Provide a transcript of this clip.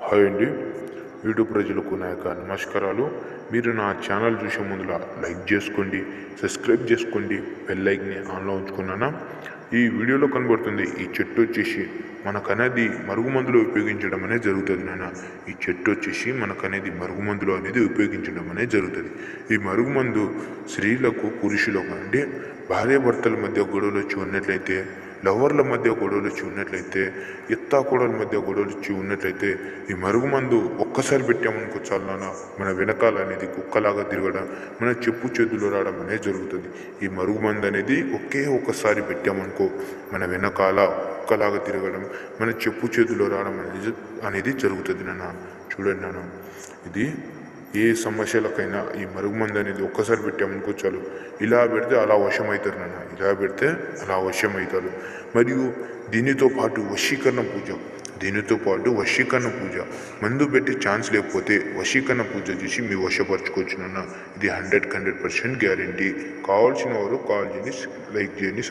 Hi అండి, YouTube ప్రజలకు నా యొక్క నమస్కారాలు. మీరు నా ఛానల్ చూసే ముందులా లైక్ చేసుకోండి, సబ్స్క్రైబ్ చేసుకోండి, బెల్ లైక్ని ఆన్లో ఉంచుకున్నాను. ఈ వీడియోలో కనబడుతుంది ఈ చెట్టు వచ్చేసి మనకనేది మరుగుమందులో ఉపయోగించడం అనేది జరుగుతుంది నాన్న. ఈ చెట్టు వచ్చేసి మనకనేది మరుగుమందులో అనేది ఉపయోగించడం అనేది జరుగుతుంది. ఈ మరుగుమందు స్త్రీలకు పురుషులకు అంటే భార్యాభర్తల మధ్య గొడవలు వచ్చి ఉన్నట్లయితే, లవర్ల మధ్య గొడవలు వచ్చి ఉన్నట్లయితే, ఎత్తాకోడల మధ్య గొడవలు వచ్చి ఉన్నట్లయితే ఈ మరుగుమందు ఒక్కసారి పెట్టామనుకో చాలు నాన్న, మన వెనకాల అనేది కుక్కలాగా తిరగడం, మన చెప్పు చేతులు రావడం అనేది జరుగుతుంది. ఈ మరుగుమందు అనేది ఒక్కసారి పెట్టామనుకో మన వెనకాల కుక్కలాగా తిరగడం, మన చెప్పు చేతులు రావడం అనేది జరుగుతుంది నాన్న. చూడండి నాన్న, ఇది ఏ సమస్యలకైనా ఈ మరుగుమందు అనేది ఒక్కసారి పెట్టామనుకో చాలు, ఇలా పెడితే అలా వశమవుతారు నాన్న, ఇలా పెడితే అలా వశమవుతారు. మరియు దీనితో పాటు వశీకరణ పూజ మందు పెట్టి ఛాన్స్ లేకపోతే వశీకరణ పూజ చేసి మీ వశపరచుకోవచ్చు నాన్న. ఇది 100% గ్యారంటీ. కావాల్సిన వారు కాల్ చేయండి, లైక్ చేయండి.